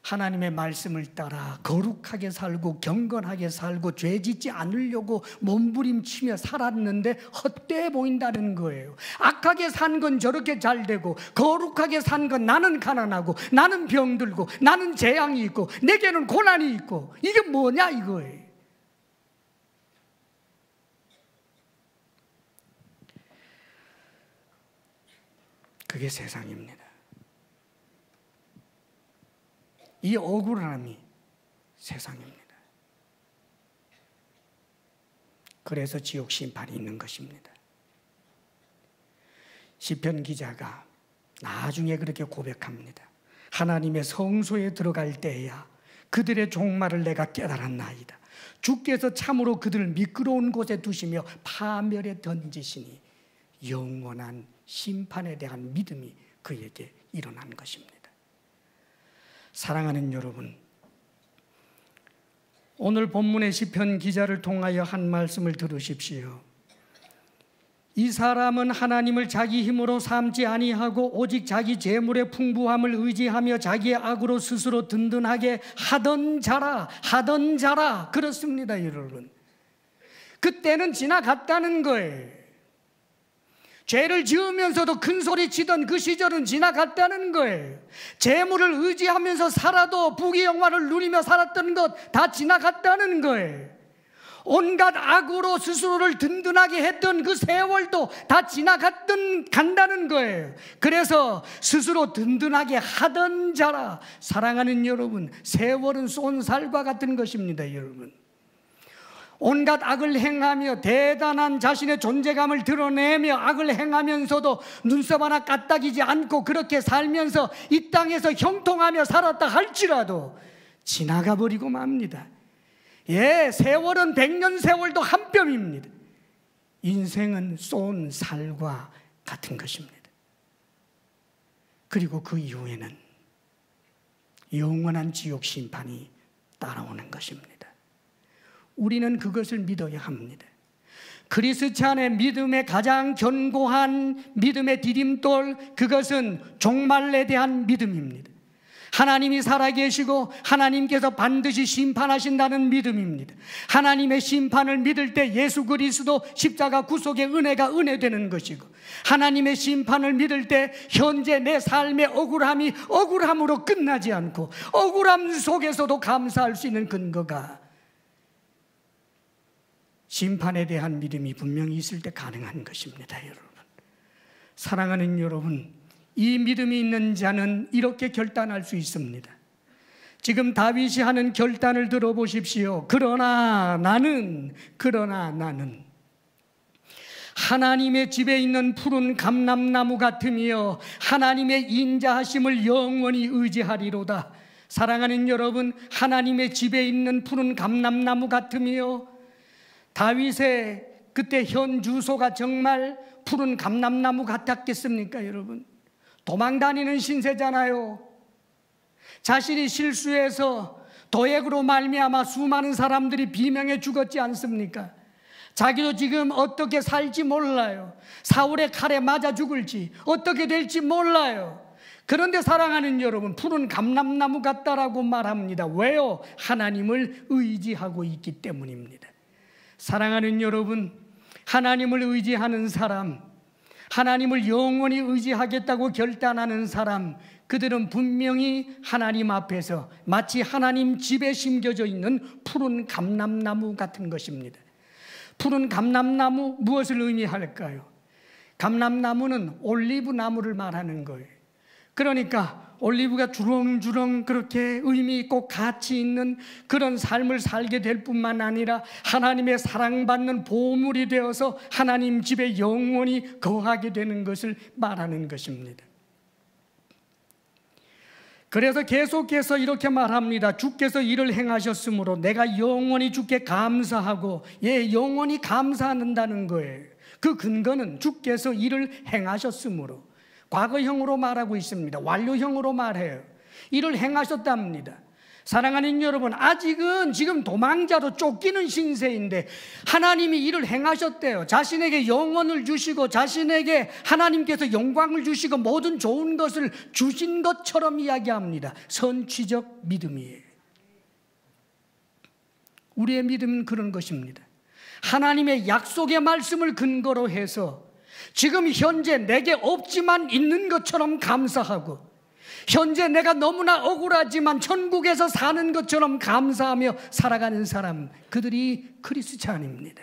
하나님의 말씀을 따라 거룩하게 살고 경건하게 살고 죄 짓지 않으려고 몸부림치며 살았는데 헛되어 보인다는 거예요. 악하게 산 건 저렇게 잘 되고 거룩하게 산 건 나는 가난하고 나는 병들고 나는 재앙이 있고 내게는 고난이 있고 이게 뭐냐 이거예요. 그게 세상입니다. 이 억울함이 세상입니다. 그래서 지옥 심판이 있는 것입니다. 시편 기자가 나중에 그렇게 고백합니다. 하나님의 성소에 들어갈 때야 그들의 종말을 내가 깨달았나이다. 주께서 참으로 그들을 미끄러운 곳에 두시며 파멸에 던지시니 영원한 심판에 대한 믿음이 그에게 일어난 것입니다. 사랑하는 여러분, 오늘 본문의 시편 기자를 통하여 한 말씀을 들으십시오. 이 사람은 하나님을 자기 힘으로 삼지 아니하고 오직 자기 재물의 풍부함을 의지하며 자기의 악으로 스스로 든든하게 하던 자라. 그렇습니다, 여러분. 그때는 지나갔다는 거예요. 죄를 지으면서도 큰 소리 치던 그 시절은 지나갔다는 거예요. 재물을 의지하면서 살아도 부귀영화를 누리며 살았던 것 다 지나갔다는 거예요. 온갖 악으로 스스로를 든든하게 했던 그 세월도 다 간다는 거예요. 그래서 스스로 든든하게 하던 자라. 사랑하는 여러분, 세월은 쏜 살과 같은 것입니다, 여러분. 온갖 악을 행하며 대단한 자신의 존재감을 드러내며 악을 행하면서도 눈썹 하나 까딱이지 않고 그렇게 살면서 이 땅에서 형통하며 살았다 할지라도 지나가 버리고 맙니다. 세월은 100년 세월도 한 뼘입니다. 인생은 쏜 살과 같은 것입니다. 그리고 그 이후에는 영원한 지옥 심판이 따라오는 것입니다. 우리는 그것을 믿어야 합니다. 크리스찬의 믿음의 가장 견고한 믿음의 디딤돌, 그것은 종말에 대한 믿음입니다. 하나님이 살아계시고 하나님께서 반드시 심판하신다는 믿음입니다. 하나님의 심판을 믿을 때 예수 그리스도 십자가 구속의 은혜가 은혜되는 것이고, 하나님의 심판을 믿을 때 현재 내 삶의 억울함이 억울함으로 끝나지 않고 억울함 속에서도 감사할 수 있는 근거가, 심판에 대한 믿음이 분명히 있을 때 가능한 것입니다. 여러분, 사랑하는 여러분, 이 믿음이 있는 자는 이렇게 결단할 수 있습니다. 지금 다윗이 하는 결단을 들어보십시오. 그러나 나는 하나님의 집에 있는 푸른 감람나무 같으며 하나님의 인자하심을 영원히 의지하리로다. 사랑하는 여러분, 하나님의 집에 있는 푸른 감람나무 같으며, 다윗의 그때 현 주소가 정말 푸른 감람나무 같았겠습니까? 여러분, 도망다니는 신세잖아요. 자신이 실수해서 도액으로 말미암아 수많은 사람들이 비명에 죽었지 않습니까? 자기도 지금 어떻게 살지 몰라요. 사울의 칼에 맞아 죽을지 어떻게 될지 몰라요. 그런데 사랑하는 여러분, 푸른 감람나무 같다라고 말합니다. 왜요? 하나님을 의지하고 있기 때문입니다. 사랑하는 여러분, 하나님을 의지하는 사람, 하나님을 영원히 의지하겠다고 결단하는 사람, 그들은 분명히 하나님 앞에서 마치 하나님 집에 심겨져 있는 푸른 감람나무 같은 것입니다. 푸른 감람나무, 무엇을 의미할까요? 감람나무는 올리브 나무를 말하는 거예요. 그러니까 올리브가 주렁주렁 그렇게 의미 있고 가치 있는 그런 삶을 살게 될 뿐만 아니라 하나님의 사랑받는 보물이 되어서 하나님 집에 영원히 거하게 되는 것을 말하는 것입니다. 그래서 계속해서 이렇게 말합니다. 주께서 이를 행하셨으므로 내가 영원히 주께 감사하고, 영원히 감사한다는 거예요. 그 근거는 주께서 이를 행하셨으므로, 과거형으로 말하고 있습니다. 완료형으로 말해요. 이를 행하셨답니다. 사랑하는 여러분, 아직은 지금 도망자로 쫓기는 신세인데 하나님이 이를 행하셨대요. 자신에게 영원을 주시고 자신에게 하나님께서 영광을 주시고 모든 좋은 것을 주신 것처럼 이야기합니다. 선취적 믿음이에요. 우리의 믿음은 그런 것입니다. 하나님의 약속의 말씀을 근거로 해서 지금 현재 내게 없지만 있는 것처럼 감사하고, 현재 내가 너무나 억울하지만 천국에서 사는 것처럼 감사하며 살아가는 사람, 그들이 크리스찬입니다.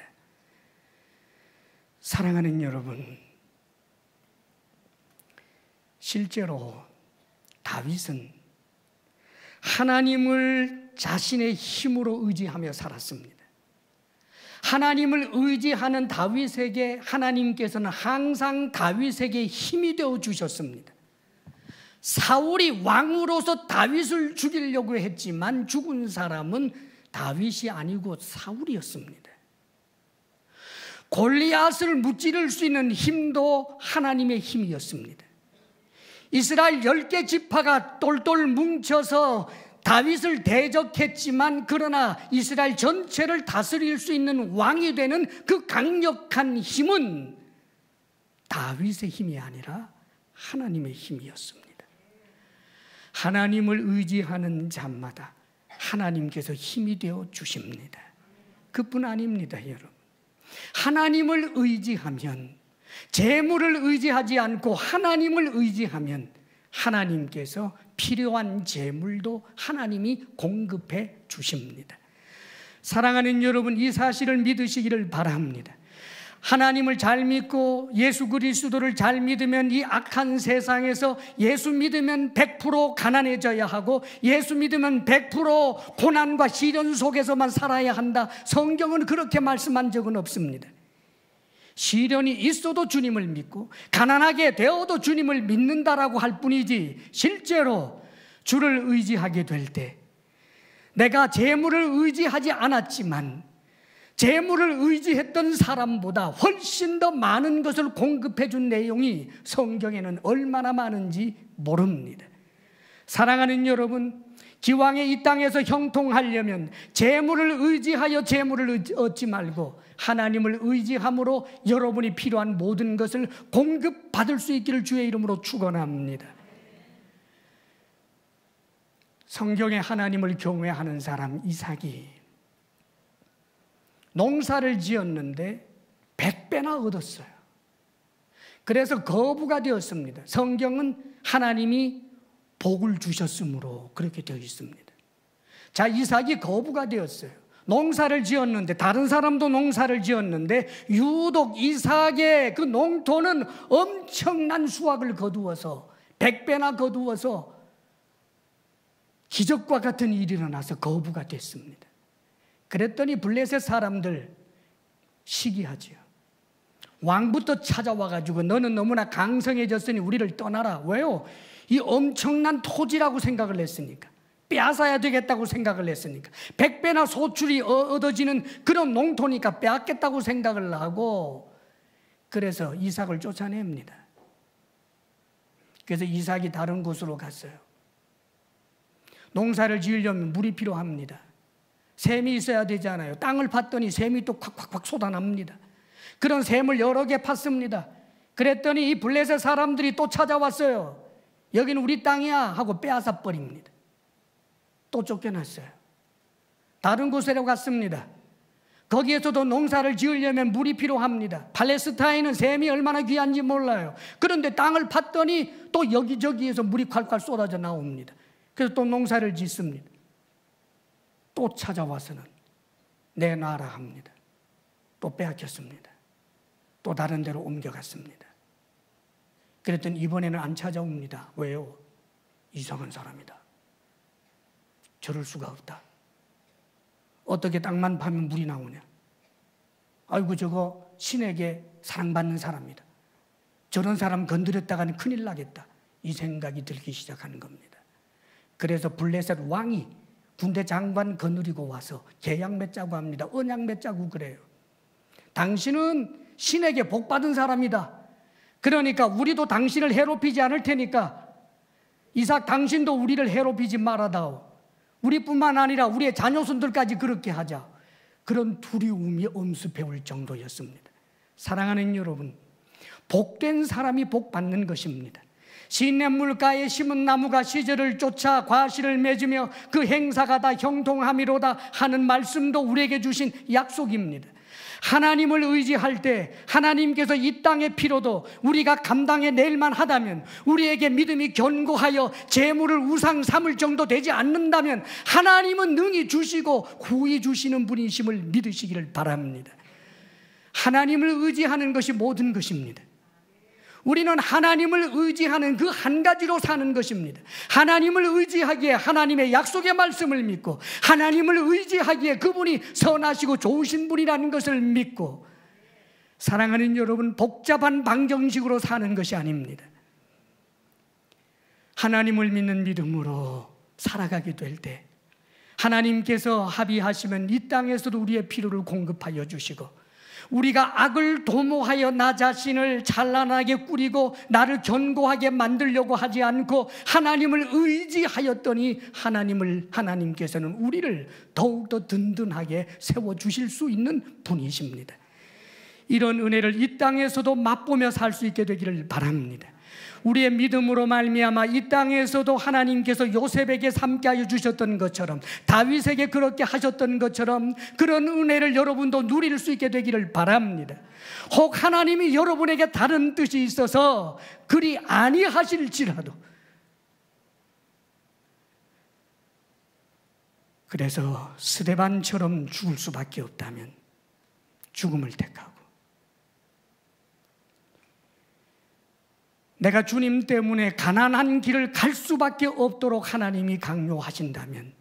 사랑하는 여러분, 실제로 다윗은 하나님을 자신의 힘으로 의지하며 살았습니다. 하나님을 의지하는 다윗에게 하나님께서는 항상 다윗에게 힘이 되어 주셨습니다. 사울이 왕으로서 다윗을 죽이려고 했지만 죽은 사람은 다윗이 아니고 사울이었습니다. 골리앗을 무찌를 수 있는 힘도 하나님의 힘이었습니다. 이스라엘 10개 지파가 똘똘 뭉쳐서 다윗을 대적했지만, 그러나 이스라엘 전체를 다스릴 수 있는 왕이 되는 그 강력한 힘은 다윗의 힘이 아니라 하나님의 힘이었습니다. 하나님을 의지하는 자마다 하나님께서 힘이 되어 주십니다. 그뿐 아닙니다, 여러분. 하나님을 의지하면, 재물을 의지하지 않고 하나님을 의지하면 하나님께서 필요한 재물도 하나님이 공급해 주십니다. 사랑하는 여러분, 이 사실을 믿으시기를 바랍니다. 하나님을 잘 믿고 예수 그리스도를 잘 믿으면 이 악한 세상에서 예수 믿으면 100% 가난해져야 하고 예수 믿으면 100% 고난과 시련 속에서만 살아야 한다. 성경은 그렇게 말씀한 적은 없습니다. 시련이 있어도 주님을 믿고 가난하게 되어도 주님을 믿는다라고 할 뿐이지, 실제로 주를 의지하게 될 때 내가 재물을 의지하지 않았지만 재물을 의지했던 사람보다 훨씬 더 많은 것을 공급해 준 내용이 성경에는 얼마나 많은지 모릅니다. 사랑하는 여러분, 기왕에 이 땅에서 형통하려면 재물을 의지하여 재물을 얻지 말고 하나님을 의지함으로 여러분이 필요한 모든 것을 공급받을 수 있기를 주의 이름으로 축원합니다. 성경에 하나님을 경외하는 사람 이삭이 농사를 지었는데 100배나 얻었어요. 그래서 거부가 되었습니다. 성경은 하나님이 복을 주셨으므로 그렇게 되어 있습니다. 자, 이삭이 거부가 되었어요. 농사를 지었는데, 다른 사람도 농사를 지었는데 유독 이삭의 그 농토는 엄청난 수확을 거두어서 100배나 거두어서 기적과 같은 일이 일어나서 거부가 됐습니다. 그랬더니 블레셋 사람들 시기하지요. 왕부터 찾아와가지고 너는 너무나 강성해졌으니 우리를 떠나라. 왜요? 이 엄청난 토지라고 생각을 했으니까, 빼앗아야 되겠다고 생각을 했으니까, 100배나 소출이 얻어지는 그런 농토니까 빼앗겠다고 생각을 하고, 그래서 이삭을 쫓아냅니다. 그래서 이삭이 다른 곳으로 갔어요. 농사를 지으려면 물이 필요합니다. 샘이 있어야 되잖아요. 땅을 팠더니 샘이 또 콱콱콱 쏟아납니다. 그런 샘을 여러 개 팠습니다. 그랬더니 이 블레셋 사람들이 또 찾아왔어요. 여기는 우리 땅이야 하고 빼앗아 버립니다. 또 쫓겨났어요. 다른 곳으로 갔습니다. 거기에서도 농사를 지으려면 물이 필요합니다. 팔레스타인은 샘이 얼마나 귀한지 몰라요. 그런데 땅을 팠더니 또 여기저기에서 물이 콸콸 쏟아져 나옵니다. 그래서 또 농사를 짓습니다. 또 찾아와서는 내놔라 합니다. 또 빼앗겼습니다. 또 다른 데로 옮겨갔습니다. 그랬더니 이번에는 안 찾아옵니다. 왜요? 이상한 사람이다. 저럴 수가 없다. 어떻게 땅만 파면 물이 나오냐? 아이고, 저거 신에게 사랑받는 사람이다. 저런 사람 건드렸다가는 큰일 나겠다. 이 생각이 들기 시작하는 겁니다. 그래서 블레셋 왕이 군대 장관 거느리고 와서 계약 맺자고 합니다. 언약 맺자고 그래요. 당신은 신에게 복받은 사람이다. 그러니까 우리도 당신을 해롭히지 않을 테니까 이삭, 당신도 우리를 해롭히지 말아다오. 우리뿐만 아니라 우리의 자녀손들까지 그렇게 하자. 그런 두려움이 엄습해올 정도였습니다. 사랑하는 여러분, 복된 사람이 복받는 것입니다. 시냇물가에 심은 나무가 시절을 쫓아 과실을 맺으며 그 행사가 다 형통함이로다 하는 말씀도 우리에게 주신 약속입니다. 하나님을 의지할 때 하나님께서 이 땅의 피로도 우리가 감당해낼 만하다면, 우리에게 믿음이 견고하여 재물을 우상 삼을 정도 되지 않는다면 하나님은 능히 주시고 후히 주시는 분이심을 믿으시기를 바랍니다. 하나님을 의지하는 것이 모든 것입니다. 우리는 하나님을 의지하는 그 한 가지로 사는 것입니다. 하나님을 의지하기에 하나님의 약속의 말씀을 믿고, 하나님을 의지하기에 그분이 선하시고 좋으신 분이라는 것을 믿고, 사랑하는 여러분, 복잡한 방정식으로 사는 것이 아닙니다. 하나님을 믿는 믿음으로 살아가게 될 때 하나님께서 합의하시면 이 땅에서도 우리의 필요를 공급하여 주시고, 우리가 악을 도모하여 나 자신을 찬란하게 꾸리고 나를 견고하게 만들려고 하지 않고 하나님을 의지하였더니 하나님께서는 우리를 더욱더 든든하게 세워주실 수 있는 분이십니다. 이런 은혜를 이 땅에서도 맛보며 살 수 있게 되기를 바랍니다. 우리의 믿음으로 말미암아 이 땅에서도 하나님께서 요셉에게 삼게 하여 주셨던 것처럼, 다윗에게 그렇게 하셨던 것처럼 그런 은혜를 여러분도 누릴 수 있게 되기를 바랍니다. 혹 하나님이 여러분에게 다른 뜻이 있어서 그리 아니하실지라도, 그래서 스데반처럼 죽을 수밖에 없다면 죽음을 택하고 내가 주님 때문에 가난한 길을 갈 수밖에 없도록 하나님이 강요하신다면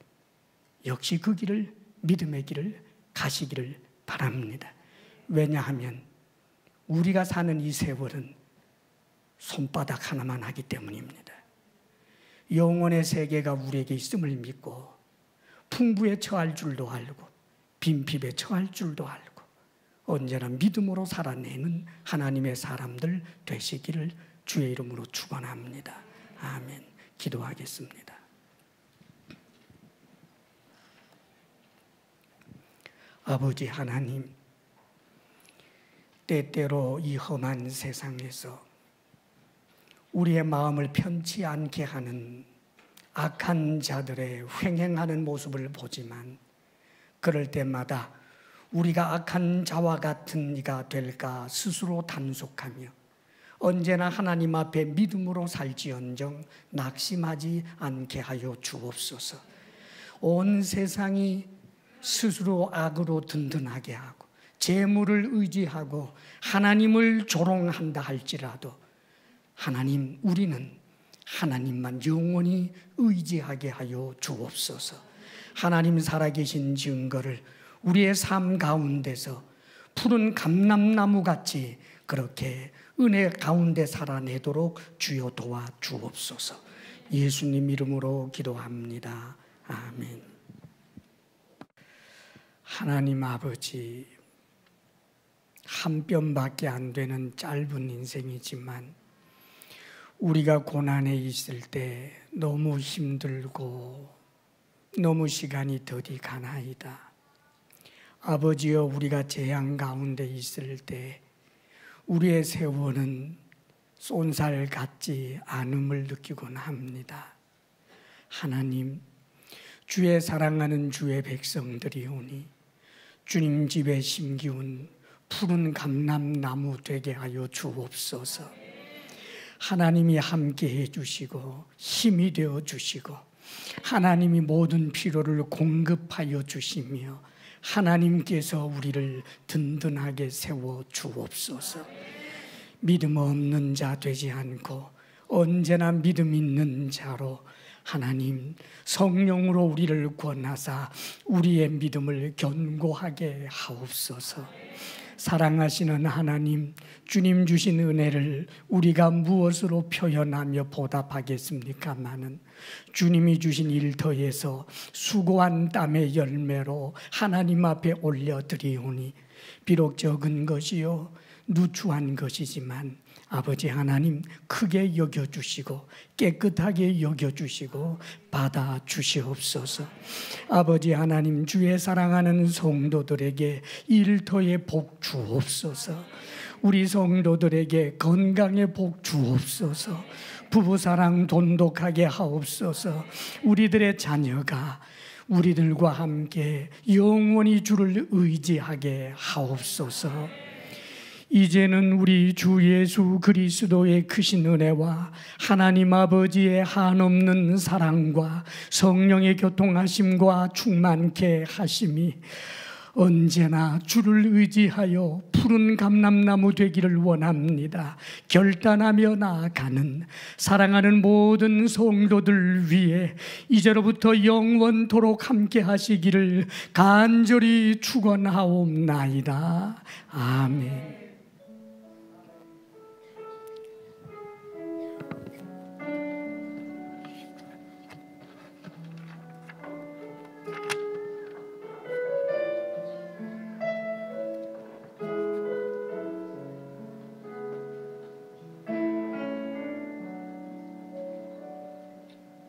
역시 그 길을, 믿음의 길을 가시기를 바랍니다. 왜냐하면 우리가 사는 이 세월은 손바닥 하나만 하기 때문입니다. 영원의 세계가 우리에게 있음을 믿고 풍부에 처할 줄도 알고 빈핍에 처할 줄도 알고 언제나 믿음으로 살아내는 하나님의 사람들 되시기를 주의 이름으로 축원합니다. 아멘. 기도하겠습니다. 아버지 하나님, 때때로 이 험한 세상에서 우리의 마음을 편치 않게 하는 악한 자들의 횡행하는 모습을 보지만 그럴 때마다 우리가 악한 자와 같은 이가 될까 스스로 단속하며 언제나 하나님 앞에 믿음으로 살지언정 낙심하지 않게 하여 주옵소서. 온 세상이 스스로 악으로 든든하게 하고 재물을 의지하고 하나님을 조롱한다 할지라도 하나님, 우리는 하나님만 영원히 의지하게 하여 주옵소서. 하나님 살아계신 증거를 우리의 삶 가운데서 푸른 감람나무같이 그렇게 은혜 가운데 살아내도록 주여 도와 주옵소서. 예수님 이름으로 기도합니다. 아멘. 하나님 아버지, 한 뼘밖에 안 되는 짧은 인생이지만 우리가 고난에 있을 때 너무 힘들고 너무 시간이 더디 가나이다. 아버지여, 우리가 재앙 가운데 있을 때 우리의 세월은 쏜살 같지 않음을 느끼곤 합니다. 하나님, 주의 사랑하는 주의 백성들이오니 주님 집에 심기운 푸른 감람나무 되게 하여 주옵소서. 하나님이 함께해 주시고 힘이 되어 주시고 하나님이 모든 필요를 공급하여 주시며 하나님께서 우리를 든든하게 세워 주옵소서. 믿음 없는 자 되지 않고 언제나 믿음 있는 자로 하나님 성령으로 우리를 권하사 우리의 믿음을 견고하게 하옵소서. 사랑하시는 하나님, 주님 주신 은혜를 우리가 무엇으로 표현하며 보답하겠습니까마는 주님이 주신 일터에서 수고한 땀의 열매로 하나님 앞에 올려드리오니 비록 적은 것이요 누추한 것이지만 아버지 하나님 크게 여겨주시고 깨끗하게 여겨주시고 받아주시옵소서. 아버지 하나님, 주의 사랑하는 성도들에게 일터의 복 주옵소서. 우리 성도들에게 건강의 복 주옵소서. 부부사랑 돈독하게 하옵소서. 우리들의 자녀가 우리들과 함께 영원히 주를 의지하게 하옵소서. 이제는 우리 주 예수 그리스도의 크신 은혜와 하나님 아버지의 한없는 사랑과 성령의 교통하심과 충만케 하심이 언제나 주를 의지하여 푸른 감람나무 되기를 원합니다. 결단하며 나아가는 사랑하는 모든 성도들 위해 이제로부터 영원토록 함께 하시기를 간절히 축원하옵나이다. 아멘.